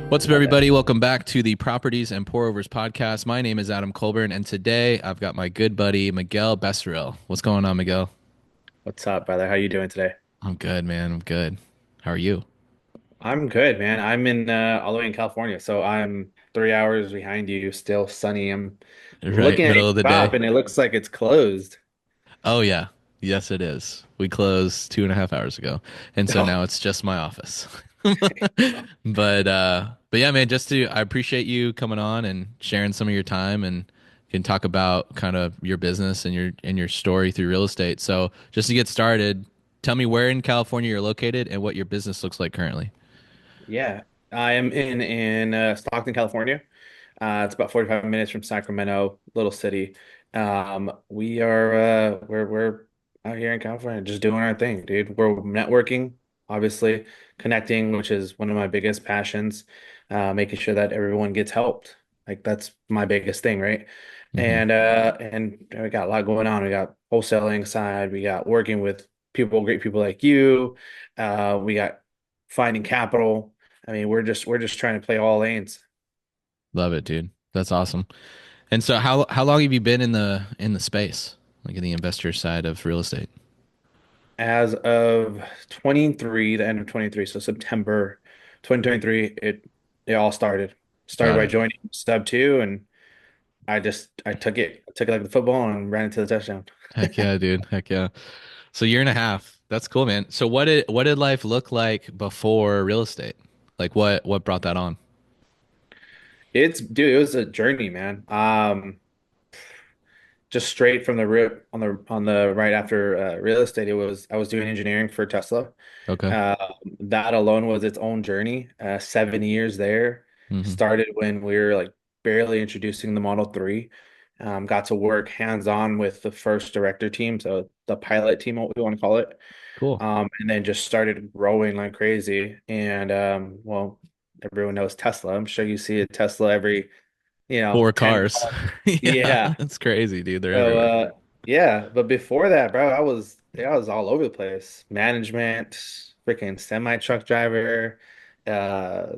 What's up, everybody? Welcome back to the Properties and Pour Overs podcast. My name is Adam Colburn, and today I've got my good buddy Miguel Becerril. What's going on, Miguel? What's up, brother? How you doing today? I'm good, man. I'm good. How are you? I'm good, man. I'm in all the way in California, so I'm 3 hours behind you. Still sunny. I'm Right, looking at your middle of the shop, day. and it looks like it's closed. Oh yeah, yes, it is. We closed 2.5 hours ago, and so now Oh, it's just my office. But yeah, man. I appreciate you coming on and sharing some of your time and can talk about kind of your business and your story through real estate. So just to get started, tell me where in California you're located and what your business looks like currently. yeah. I am in Stockton, California. It's about 45 minutes from Sacramento, little city. We're out here in California just doing our thing, dude. We're networking, obviously, connecting, which is one of my biggest passions. Making sure that everyone gets helped. Like that's my biggest thing, right? Hmm. And we got a lot going on. We got wholesaling side, we got working with people, great people like you. We got finding capital. I mean, we're just trying to play all lanes. Love it, dude. That's awesome. And so how long have you been in the space, like in the investor side of real estate? As of 23, the end of 23, so September 2023, it all started. Started Got by it. joining step two, and I took it like the football and ran into the touchdown. Heck yeah, dude. Heck yeah. So year and a half. That's cool, man. So what did life look like before real estate? Like what brought that on? Dude, it was a journey, man. Just straight from the rip on the right after real estate, I was doing engineering for Tesla. Okay. Uh, that alone was its own journey. 7 years there. Hmm. Started when we were like barely introducing the Model 3. Got to work hands-on with the first director team, so the pilot team, what we want to call it. Cool. And then just started growing like crazy. And well, everyone knows Tesla. I'm sure you see a Tesla every, Four 10 cars. cars. Yeah, Yeah. that's crazy, dude. They're So everywhere. yeah, but before that, bro, I was all over the place. Management, freaking semi truck driver, uh,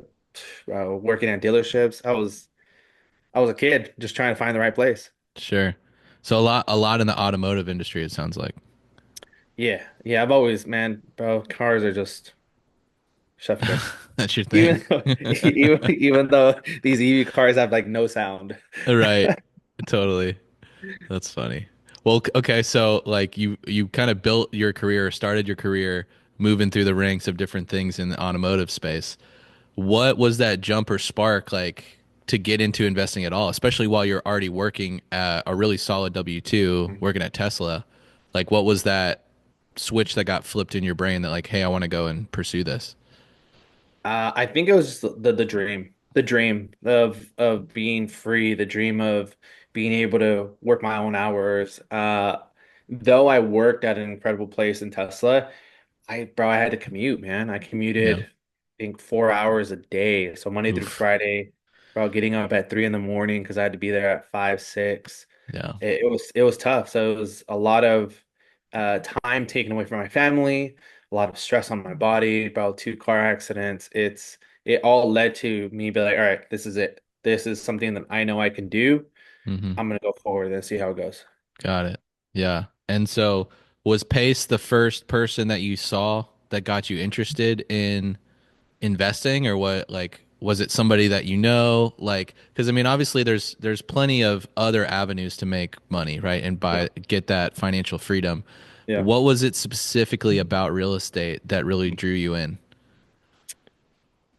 working at dealerships. I was a kid just trying to find the right place. Sure. So a lot in the automotive industry, it sounds like. Yeah, yeah, I've always, man, bro, cars are just chef kiss. That's your thing. Even though even though these EV cars have like no sound. Right. Totally. That's funny. Well, okay, so like you kind of built your career, or started your career moving through the ranks of different things in the automotive space. What was that jump or spark like to get into investing at all, especially while you're already working at a really solid W-2, working at Tesla? Like what was that switch that got flipped in your brain that like, hey, I want to go and pursue this? I think it was just the dream of being free, the dream of being able to work my own hours. Though I worked at an incredible place in Tesla, I had to commute, man. I Yeah. commuted, I think 4 hours a day, so Monday through Oof. Friday, bro, getting up at 3 in the morning because I had to be there at 5, 6. Yeah. It was tough. So it was a lot of time taken away from my family, a lot of stress on my body, about two car accidents. It all led to me be like, all right, this is it. This is something that I know I can do. Hmm. I'm gonna go forward and see how it goes. Got it. Yeah. And so was Pace the first person that you saw that got you interested in investing, or what, like was it somebody that you know, like, because I mean obviously there's plenty of other avenues to make money, right, and Yeah. buy get that financial freedom. Yeah. What was it specifically about real estate that really drew you in?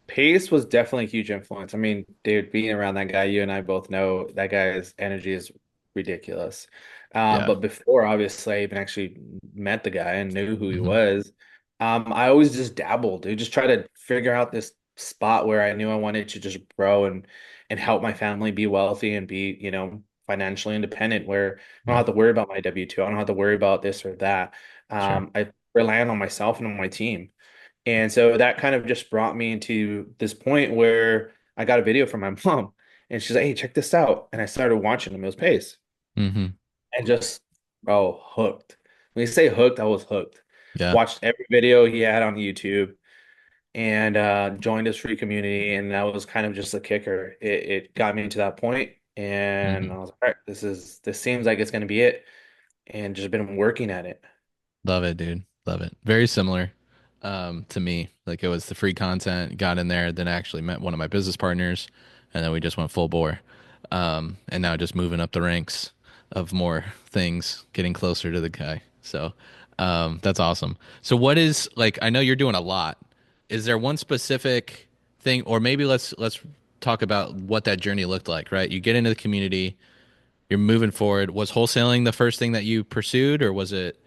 Pace was definitely a huge influence. I mean, dude, being around that guy, you and I both know that guy's energy is ridiculous. Yeah. But before, obviously, I even actually met the guy and knew who he Hmm. was. I always just dabbled, dude, just try to figure out this spot where I knew I wanted to just grow and help my family be wealthy and be, financially independent, where I don't Yeah. have to worry about my W-2. I don't have to worry about this or that. Sure. I rely on myself and on my team. And so that kind of just brought me into this point where I got a video from my mom and she's like, hey, check this out. And I started watching him. It was Pace Hmm. and just, oh, hooked. When you say hooked, I was hooked. Yeah. Watched every video he had on YouTube. and joined this free community, and that was kind of just a kicker. It got me to that point, and Hmm. I was like, all right, this seems like it's going to be it, and just been working at it. Love it, dude. Love it. Very similar to me. Like it was the free content, got in there, then I actually met one of my business partners, and then we just went full bore. And now just moving up the ranks of more things, getting closer to the guy. So that's awesome. So what is like I know you're doing a lot. Is there one specific thing, or maybe let's talk about what that journey looked like, right? You get into the community, you're moving forward. Was wholesaling the first thing that you pursued, or was it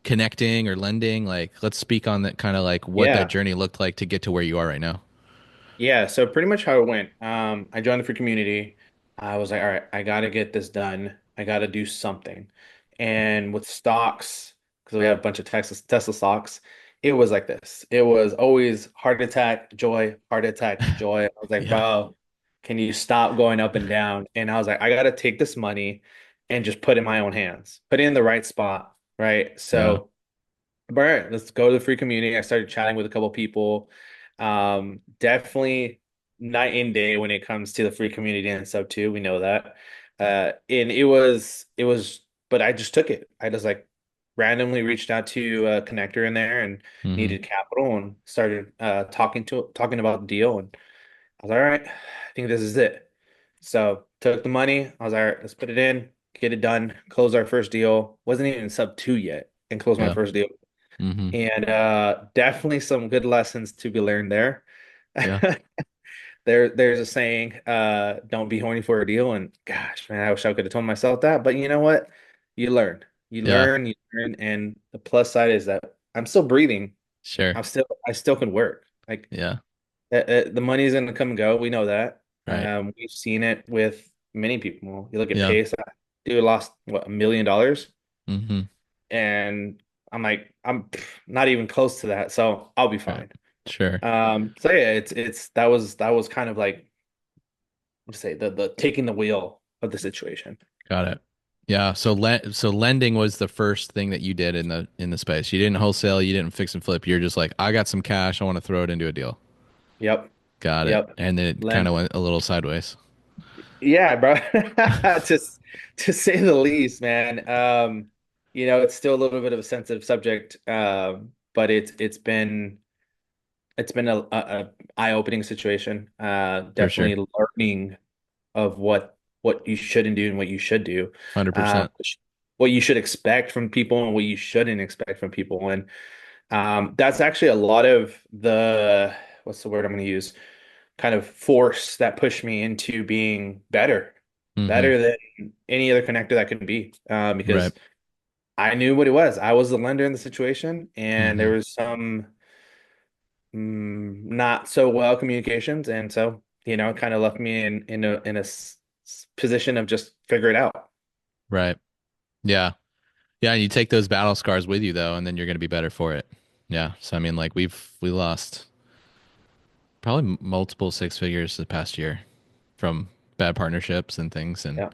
connecting or lending? Like, let's speak on that kind of like what that Yeah. journey looked like to get to where you are right now. Yeah, so pretty much how it went. I joined the free community. I was like, all right, I gotta get this done. I gotta do something. And with stocks, because we have a bunch of Tesla stocks, it was like this. It was always heart attack, joy. I was like, Yeah. bro, can you stop going up and down? And I was like, I gotta take this money and just put it in my own hands, put it in the right spot, right? Yeah. So all right, let's go to the free community. I started chatting with a couple people. Definitely night and day when it comes to the free community and sub two. We know that. And but I just took it. I just like randomly reached out to a connector in there and Hmm. needed capital and started talking about the deal. And I was like, all right, I think this is it. So took the money. I was like, all right, let's put it in, get it done, close our first deal. Wasn't even sub two yet, and close my Yeah. first deal. Hmm. And definitely some good lessons to be learned there. Yeah. There's a saying, don't be horny for a deal. And gosh, man, I wish I could have told myself that. But you know what? You learn. Yeah. You learn. And the plus side is that I'm still breathing. Sure. I still can work. Like Yeah. the money is gonna come and go. We know that. Right. We've seen it with many people. You look at Yeah. Pace, dude lost what, $1 million? Hmm. And I'm like, not even close to that, so I'll be Right. fine. Sure. So yeah, it's that was kind of like let's say the taking the wheel of the situation. Got it. Yeah. So lending was the first thing that you did in the space. You didn't wholesale, you didn't fix and flip. You're just like, I got some cash, I want to throw it into a deal. Yep, Got it. yep. And then it kind of Len, went a little sideways. yeah, bro. Just to say the least, man. It's still a little bit of a sensitive subject, but it's been a eye-opening situation. For sure. Definitely learning of what you shouldn't do and what you should do, 100%. what you should expect from people and what you shouldn't expect from people. And that's actually a lot of the what's the word I'm going to use? Kind of force that pushed me into being Hmm. better than any other connector that can be. Right. Because I knew what it was. I was the lender in the situation, and there Hmm. was some not so well communications, and so it kind of left me in a position of just figure it out. Right. Yeah. Yeah, and you take those battle scars with you though, and then you're going to be better for it. Yeah. So I mean, like we lost probably multiple six figures the past year from bad partnerships and things, and Yeah.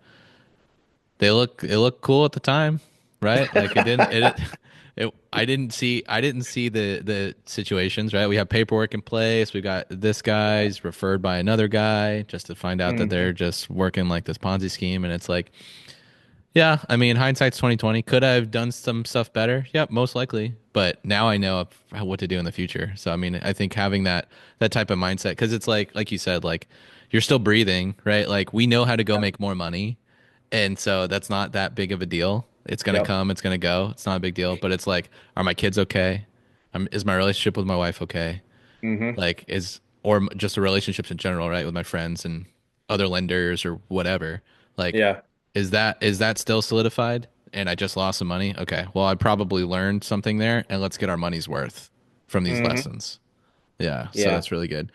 it looked cool at the time, right? Like it didn't it. I didn't see the situations, right? We have paperwork in place. We got this guy's referred by another guy just to find out that they're Hmm. just working like this Ponzi scheme, and it's like yeah, I mean, hindsight's 2020. Could I have done some stuff better? Yep, most likely. But now I know what to do in the future. So I mean, I think having that type of mindset, because it's like you said, like you're still breathing, right? Like we know how to go Yeah. make more money, and so that's not that big of a deal. It's gonna Yep. come, it's gonna go. It's not a big deal. But it's like, are my kids okay? Is my relationship with my wife okay? Hmm. Like just the relationships in general, right, with my friends and other lenders or whatever. Like, Yeah. is that still solidified? And I just lost some money. Okay, well, I probably learned something there, and let's get our money's worth from these Hmm. lessons. Yeah, so Yeah. that's really good.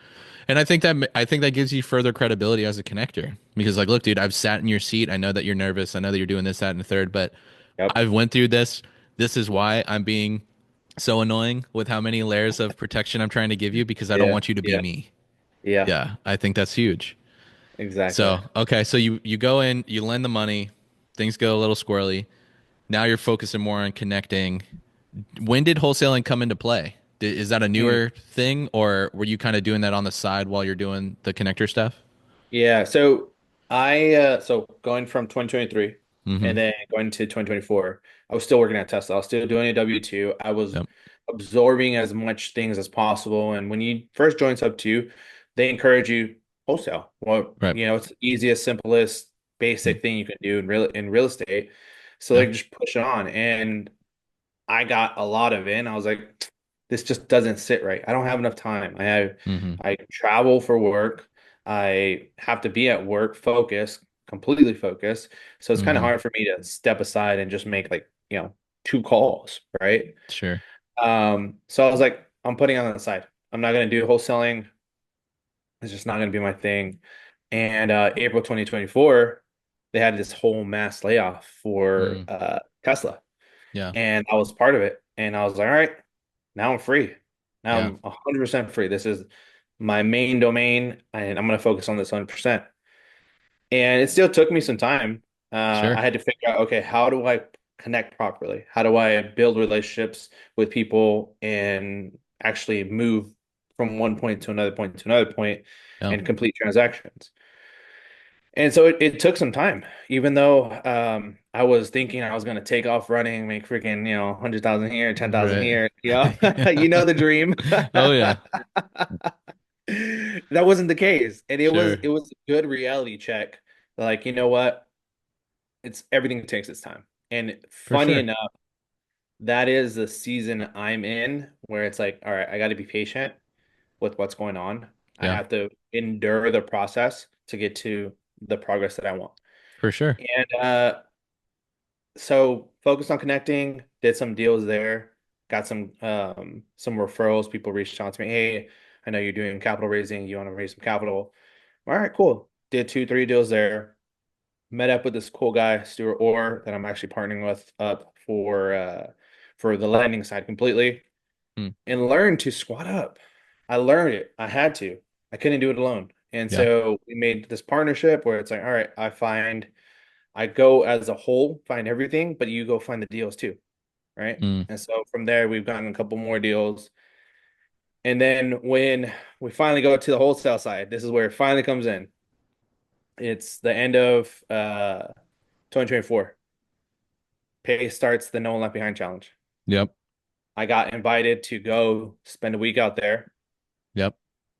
And I think that gives you further credibility as a connector because like, look, dude, I've sat in your seat. I know that you're nervous. I know that you're doing this, that, and the third, but Yep. I've went through this. This is why I'm being so annoying with how many layers of protection I'm trying to give you because I don't Yeah. want you to be Yeah. me. Yeah. Yeah, I think that's huge. Exactly. So, okay, so you go in, you lend the money, things go a little squirrely. Now you're focusing more on connecting. When did wholesaling come into play? Is that a Mm. newer thing, or were you kind of doing that on the side while you're doing the connector stuff? Yeah, so so going from 2023 Mm-hmm. and then going to 2024, I was still working at Tesla. I was still doing a W-2. I was Yep. absorbing as much things as possible. And when you first join Subto, they encourage you wholesale. Well, Right. it's the easiest, simplest, Mm. basic thing you can do in real estate. So Yeah. they just push it on. And I got a lot of it. And I was like, this just doesn't sit right. I don't have enough time. Mm-hmm. I travel for work. I have to be at work focused, completely focused. So it's kind of Mm-hmm. hard for me to step aside and just make like, two calls, right? Sure. So I was like, I'm putting it on the side. I'm not going to do wholesaling. It's just not going to be my thing. And April 2024, they had this whole mass layoff for Mm. Tesla. Yeah. And I was part of it. And I was like, all right, now I'm free. Now Yeah. I'm 100% free. This is my main domain, and I'm going to focus on this 100%. And it still took me some time. I Sure. had to figure out, okay, how do I connect properly? How do I build relationships with people and actually move from one point to another point Yeah. and complete transactions? And so it took some time, even though I was thinking I was going to take off running, make freaking, 100,000 here, 10,000 Right. here, you know Yeah. the dream. Oh yeah. That wasn't the case. And Sure. it was a good reality check. Like, you know what? It's everything takes its time. And For funny sure. enough, that is the season I'm in where it's like, all right, I got to be patient with what's going on. I Yeah. have to endure the process to get to the progress that I want. For sure. And so focused on connecting, did some deals there, got some referrals. People reached out to me, hey, I know you're doing capital raising, you want to raise some capital. All right, cool. Did two, three deals there. Met up with this cool guy, Stuart Orr, that I'm actually partnering with up for the lending side completely, Mm. and learned to squat up. I learned it. I had to. I couldn't do it alone. And Yeah. so we made this partnership where it's like, all right, I go as a whole, find everything, but you go find the deals too, right? Mm. And so from there, we've gotten a couple more deals. And then when we finally go to the wholesale side, this is where it finally comes in. It's the end of 2024. Pace starts the No One Left Behind challenge. Yep. I got invited to go spend a week out there Yep.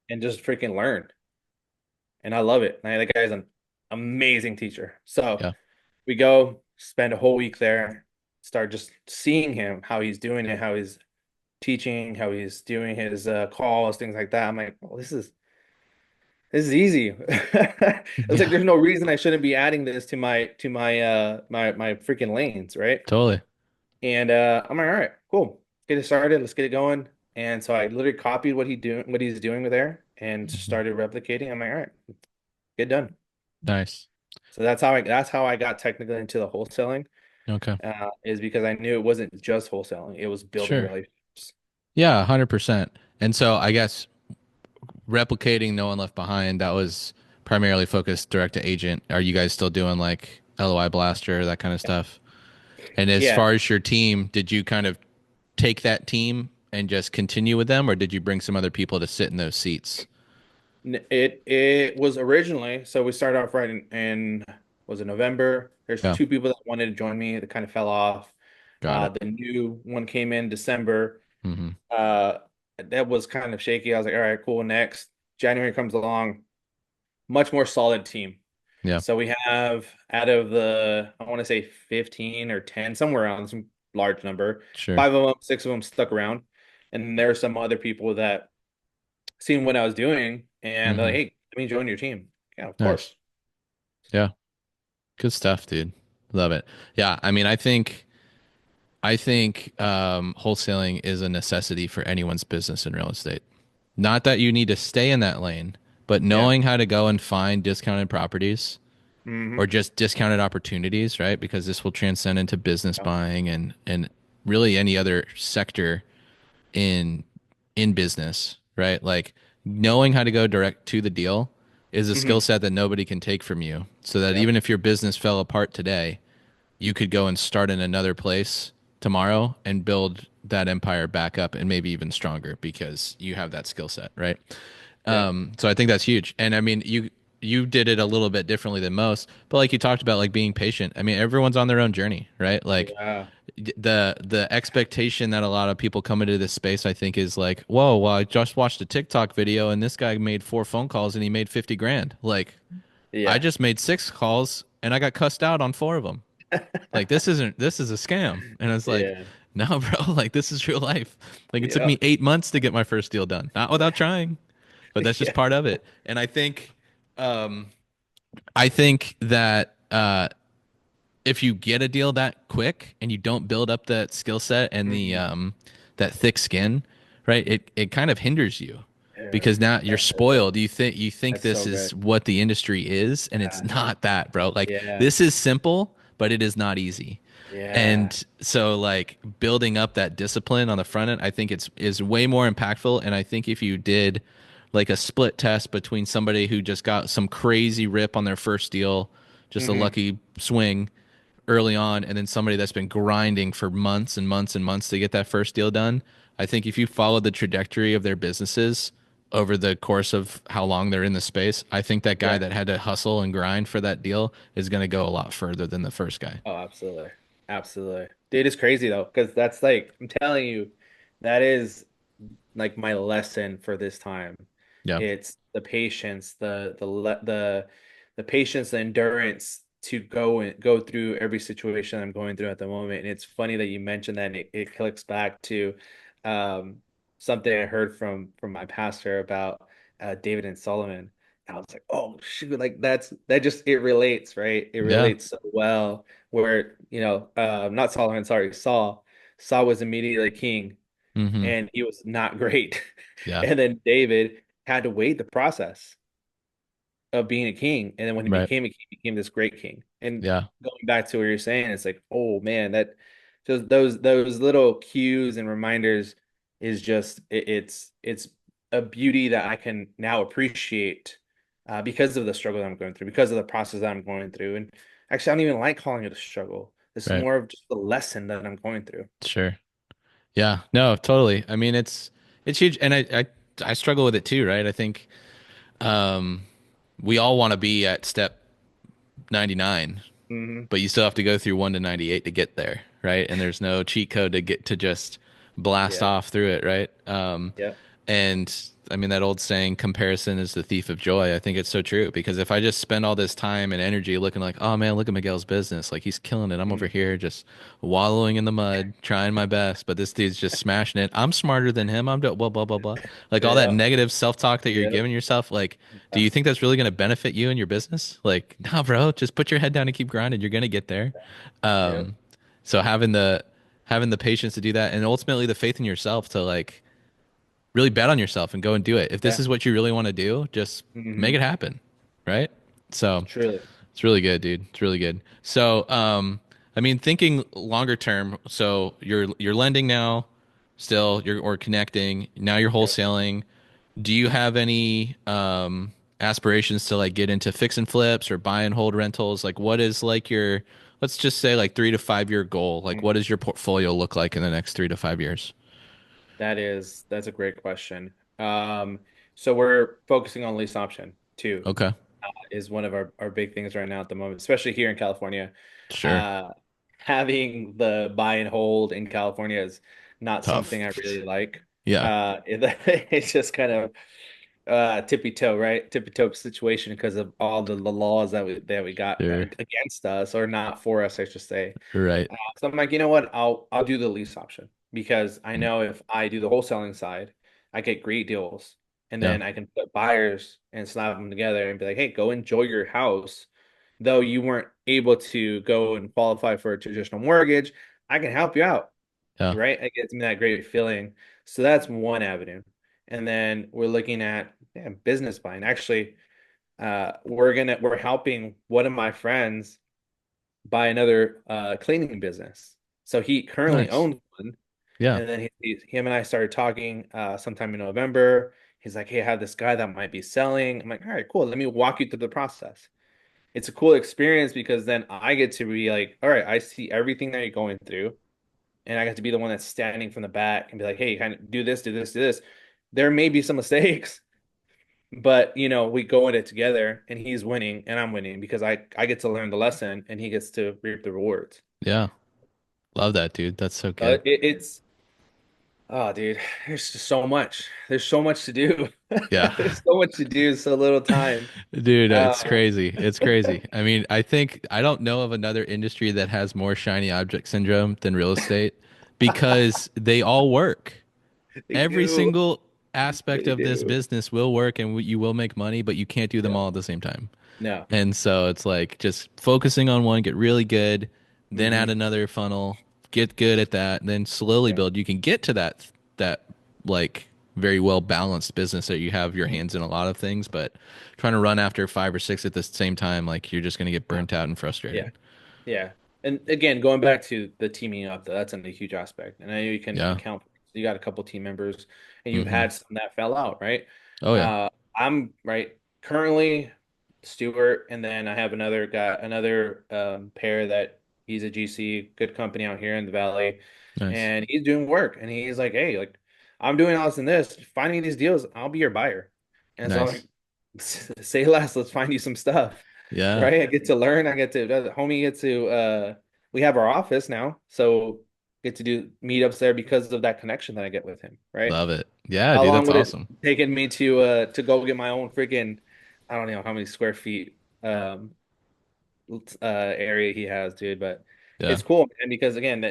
and just freaking learn. And I love it. And the guy's an amazing teacher. So Yeah. we go spend a whole week there, start just seeing him, how he's doing it, how he's teaching, how he's doing his calls, things like that. I'm like, well, this is easy. It's like Yeah. there's no reason I shouldn't be adding this to my freaking lanes, right? Totally. And I'm like, all right, cool. Get it started. Let's get it going. And so I literally copied what he's doing there and Mhm. started replicating. I'm like, all right, get done. Nice. So that's how I got technically into the wholesaling, Okay. is because I knew it wasn't just wholesaling, it was building Sure. relationships. Yeah, 100%. And so I guess replicating No One Left Behind, that was primarily focused direct to agent. Are you guys still doing like LOI Blaster, that kind of stuff? And as Yeah, far as your team, did you kind of take that team and just continue with them, or did you bring some other people to sit in those seats? it was originally, so we started off right in was it November? There's Yeah, two people that wanted to join me that kind of fell off. got it. The new one came in December. Hmm. Uh, that was kind of shaky. I was like, all right, cool. Next, January comes along, much more solid team. Yeah, So we have out of I want to say 15 or 10, somewhere around some large number. sure. Five of them, six of them stuck around. And there are some other people that seen what I was doing and they're like, Hmm. hey, let me join your team. Yeah, of Nice. course. Yeah, good stuff, dude. Love it. Yeah, I mean, I think wholesaling is a necessity for anyone's business in real estate. Not that you need to stay in that lane, but Yeah. knowing how to go and find discounted properties or Hmm. just discounted opportunities, right? Because this will transcend into business Yeah. buying and really any other sector in business, right? Like knowing how to go direct to the deal is a skill Hmm. set that nobody can take from you. So that Yep. even if your business fell apart today, you could go and start in another place tomorrow and build that empire back up and maybe even stronger because you have that skill set, right? Yeah. So I think that's huge. And I mean, you did it a little bit differently than most, but like you talked about, like being patient. I mean, everyone's on their own journey, right? Like Yeah. the expectation that a lot of people come into this space, I think, is like, whoa, well, I just watched a TikTok video and this guy made 4 phone calls and he made 50 grand. Like, I Yeah. just made 6 calls and I got cussed out on 4 of them. Like, this is a scam. And it's like, Yeah. no, bro, like this is real life. Like, it took Yeah. me 8 months to get my first deal done, not without trying, but that's just Yeah. part of it. And I think that if you get a deal that quick and you don't build up that skill set and the Mhm. that thick skin, right? It kind of hinders you Yeah. because now you're That's so good. spoiled. You think That's this so is good. what the industry is, and it's Uh-huh. not that, bro. Like Yeah. this is simple, but it is not easy. Yeah. And so like building up that discipline on the front end, I think it's is way more impactful. And I think if you did like a split test between somebody who just got some crazy rip on their first deal, just a Hmm. lucky swing early on, and then somebody that's been grinding for months and months and months to get that first deal done, I think if you follow the trajectory of their businesses over the course of how long they're in the space, I think that guy Yeah. that had to hustle and grind for that deal is going to go a lot further than the first guy. Oh, absolutely. Absolutely. Dude, it's crazy though, because that's like, I'm telling you, that is like my lesson for this time. Yeah. It's the patience, the patience, the endurance to go through every situation I'm going through at the moment. And it's funny that you mentioned that, and it clicks back to um, something I heard from my pastor about David and Solomon. I was like, oh shoot, like that just it relates, right? It Yeah. relates so well. Where not Solomon, sorry, Saul. Saul was immediately king Mm-hmm. and he was not great. Yeah. And then David had to wait the process of being a king. And then when he Right. became a king, he became this great king. And Yeah. going back to what you're saying, it's like, oh man, that just those little cues and reminders is just it's a beauty that I can now appreciate because of the struggle that I'm going through, because of the process that I'm going through. And actually, I don't even like calling it a struggle. This is Right. more of just the lesson that I'm going through. Sure. Yeah. No, totally. I mean, it's huge, and I struggle with it too, right? I think um, we all want to be at step 99, Hmm. but you still have to go through 1 to 98 to get there, right? And there's no cheat code to get to just blast Yeah. off through it, right? Yeah. And I mean, that old saying, comparison is the thief of joy. I think it's so true because if I just spend all this time and energy looking like, oh man, look at Miguel's business, like he's killing it. I'm over Mhm. here just wallowing in the mud, trying my best, but this dude's just smashing it. I'm smarter than him. I'm doing blah, blah, blah, blah. Like all that Yeah. negative self talk that you're Yeah. giving yourself, like, do Yeah. you think that's really going to benefit you and your business? Like, nah, bro, just put your head down and keep grinding. You're going to get there. Yeah. Um, so having the patience to do that and ultimately the faith in yourself to like, really bet on yourself and go and do it. If this Yeah. is what you really want to do, just make Hmm. it happen. Right. So Truly. it's really good, dude. It's really good. So, I mean, thinking longer term, so you're lending now, still you're or connecting. Now you're Yep. wholesaling. Do you have any aspirations to like get into fix and flips or buy and hold rentals? Like what is like your let's just say like 3 to 5 year goal? Like Mm. what does your portfolio look like in the next 3 to 5 years? That's a great question. So we're focusing on lease option too, Okay. is one of our big things right now at the moment, especially here in California. Sure. Uh, Having the buy and hold in California is not Tough. something I really like. Yeah. It's just kind of tippy toe, right? Tippy toe situation because of all the laws that we got Sure. against us or not for us, I should say. Right. So I'm like, you know what? I'll do the lease option because I Mm. know if I do the wholesaling side, I get great deals, and Yeah. then I can put buyers and slap them together and be like, hey, go enjoy your house. Though you weren't able to go and qualify for a traditional mortgage, I can help you out, Yeah. right? It gives me that great feeling. So that's one avenue. And then we're looking at business buying. Actually, we're helping one of my friends buy another cleaning business. So he currently Nice. owns one, Yeah. and then him and I started talking sometime in November. He's like, "Hey, I have this guy that might be selling." I'm like, "All right, cool. Let me walk you through the process." It's a cool experience because then I get to be like, "All right, I see everything that you're going through. and I got to be the one that's standing from the back and be like, hey, kind of do this, do this, do this. There may be some mistakes, but we go at it together, and he's winning and I'm winning because I get to learn the lesson and he gets to reap the rewards. Yeah. Love that, dude. That's so Uh, good. it, it's oh, dude, there's just so much. There's so much to do. Yeah. There's so much to do, so little time. Dude, it's Uh, crazy. It's crazy. I mean, I don't know of another industry that has more shiny object syndrome than real estate because they all work. they Every do. single aspect They of this do. business will work and you will make money, but you can't do them Yeah. all at the same time. No. And so it's like just focusing on one, get really good, then add Hmm. another funnel, get good at that, then slowly Yeah. build. You can get to that like very well balanced business that you have your Mhm. hands in a lot of things, but trying to run after five or six at the same time, like you're just gonna get No. burnt out and Yeah. frustrated. Yeah. And again, going back to the teaming up, though, that's a huge aspect. And I know you can Yeah. account for it. So you got a couple team members and you've Hmm. had some that fell out, right? Oh yeah. I'm right currently Stewart, and then I have another guy, another pair that he's a GC, good company out here in the valley, Nice. and he's doing work, and he's like, hey, like I'm doing all this and this, find me these deals, I'll be your buyer. And so I'm like, Nice. say less, let's find you some stuff. Yeah. Right? I get to learn, I get to homie get to we have our office now, so get to do meetups there because of that connection that I get with him, right? Love it. Yeah, How dude, long that's would it awesome. taken me to go get my own freaking, I don't know how many square feet area he has, dude, but Yeah. it's cool, man, because again,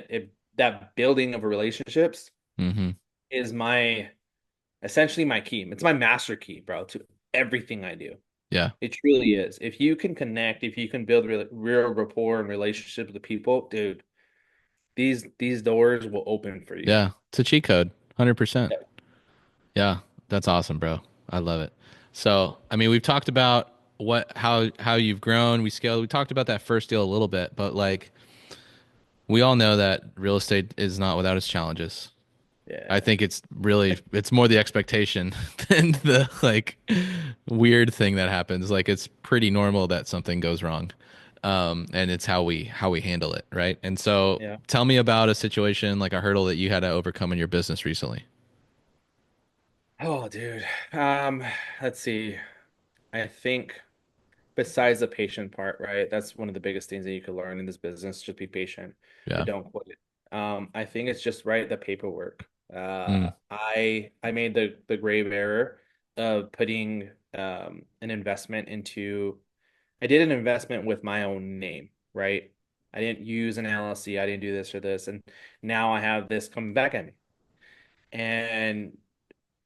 that building of relationships Hmm. is my essentially my key. It's my master key, bro, to everything I do. Yeah. It truly is. If you can connect, if you can build real rapport and relationship with the people, dude, these doors will open for you. Yeah. It's a cheat code. 100%. Yeah. Yeah, that's awesome, bro. I love it. So, I mean, we've talked about how you've grown, we scaled. We talked about that first deal a little bit, but like we all know that real estate is not without its challenges. I Yeah. think it's more the expectation than the like weird thing that happens. Like it's pretty normal that something goes wrong. And it's how we handle it, right? And so Yeah. tell me about a situation like a hurdle that you had to overcome in your business recently. Oh, dude. Um, let's see. I think besides the patient part, right? That's one of the biggest things that you can learn in this business. Just be patient and Yeah. don't quit. I think it's just right the paperwork. Mm, I made the grave error of putting an investment into. I did an investment with my own name, right? I didn't use an LLC. I didn't do this or this, and now I have this coming back at me. And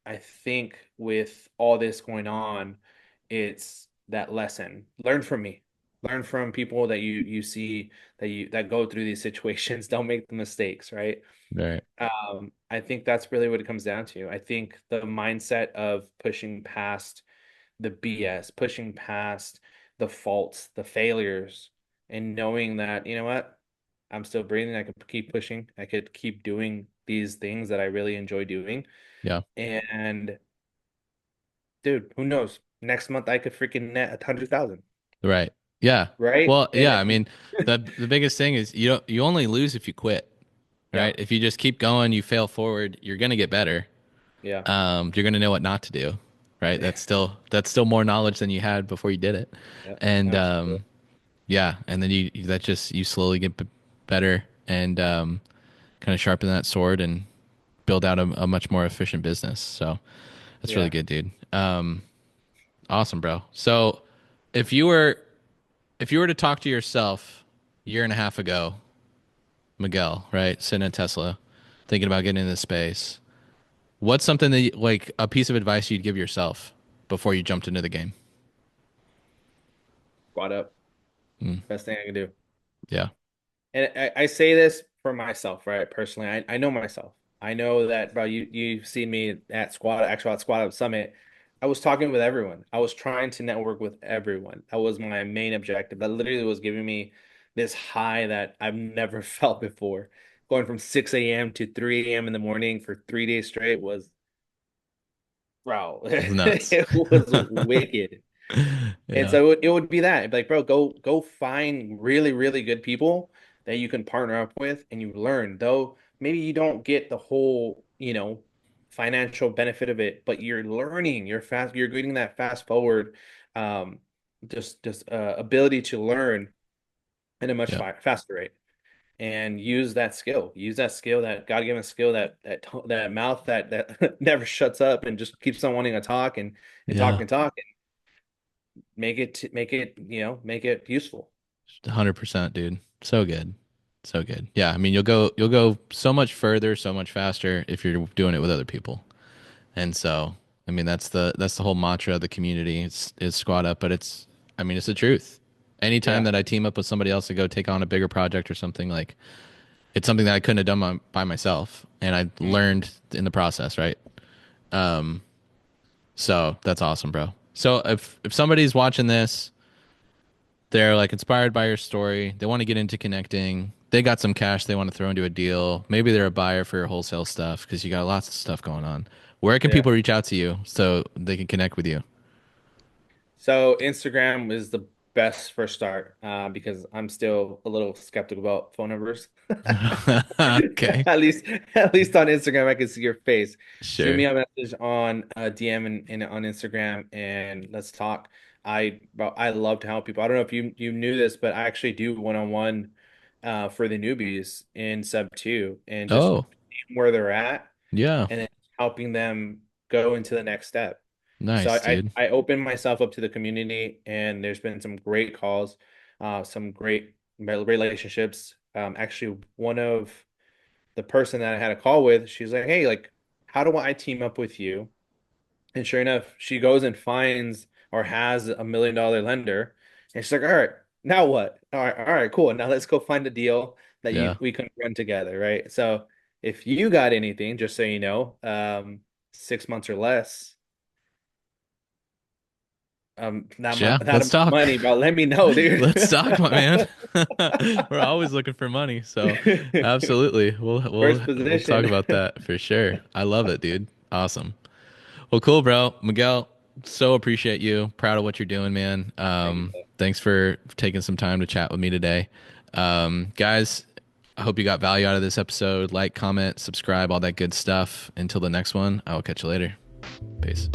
I think with all this going on, it's that lesson. Learn from me. Learn from people that you see that go through these situations. Don't make the mistakes, right? right. I think that's really what it comes down to. I think the mindset of pushing past the BS, pushing past the faults, the failures, and knowing that, you know what, I'm still breathing. I could keep pushing. I could keep doing these things that I really enjoy doing. Yeah. And dude, who knows? Next month I could freaking net 100,000, Right. Yeah. right? Well, yeah, I mean, the biggest thing is you only lose if you quit, Yeah, right? If you just keep going, you fail forward, you're gonna get better. yeah, You're gonna know what not to do, right? That's still more knowledge than you had before you did it. yeah, And absolutely. yeah, and then that just you slowly get better and kind of sharpen that sword and build out a much more efficient business. So that's really Yeah. good, dude. Awesome, bro. So if you were if you were to talk to yourself a year and a half ago, Miguel, right, sitting at Tesla, thinking about getting into space, what's something that like a piece of advice you'd give yourself before you jumped into the game? Squat up. Mm, Best thing I can do. yeah, And I say this for myself, right? Personally, I know myself. I know that, bro, you've seen me at Squad Up Summit. I was talking with everyone. I was trying to network with everyone. That was my main objective. That literally was giving me this high that I've never felt before. Going from 6 a.m. to 3 a.m. in the morning for 3 days straight was, bro, it's nuts. it was wicked. And Yeah, so it would be that. It'd be like, bro, go find really, really good people that you can partner up with and you learn. Though maybe you don't get the whole, financial benefit of it, but you're learning, you're getting that fast forward, um, just ability to learn at a much Yeah. faster rate and use that skill, that God-given skill, that mouth that never shuts up and just keeps on wanting to talk and talk Yeah. and talk, and make it useful. 100%, dude. So good. So good. Yeah, I mean, you'll go so much further, so much faster if you're doing it with other people. And so, I mean, that's the whole mantra of the community. It's squad up, but I mean, it's the truth. Anytime Yeah. that I team up with somebody else to go take on a bigger project or something, like it's something that I couldn't have done by myself, and I Mm. learned in the process, right? So that's awesome, bro. So if somebody's watching this, they're like inspired by your story, they want to get into connecting, they got some cash they want to throw into a deal, maybe they're a buyer for your wholesale stuff because you got lots of stuff going on. Where can Yeah. people reach out to you so they can connect with you? So Instagram is the best first start, because I'm still a little skeptical about phone numbers. Okay, At least on Instagram, I can see your face. Shoot me sure. a message on DM and on Instagram, and let's talk. Bro, I love to help people. I don't know if you knew this, but I actually do one-on-one for the newbies in Sub 2, and just Oh, seeing where they're at yeah. and then helping them go into the next step. So Nice, dude. I open myself up to the community, and there's been some great calls, some great relationships. Actually, one of the person that I had a call with, she's like, "Hey, like, how do I team up with you?" And sure enough, she goes and finds or has $1 million lender, and she's like, "All right, now what? All right, cool. Now let's go find a deal that Yeah. you we can run together, right?" So if you got anything, just so you know, 6 months or less, Yeah, not let's about talk. money, but let me know, dude. Let's talk, my man. We're always looking for money, so absolutely. First We'll talk position. about that for sure. I love it, dude. Awesome. Well, cool, bro. Miguel, so appreciate you. Proud of what you're doing, man. Thank you. Thanks for taking some time to chat with me today. Guys, I hope you got value out of this episode. Like, comment, subscribe, all that good stuff. Until the next one, I will catch you later. Peace.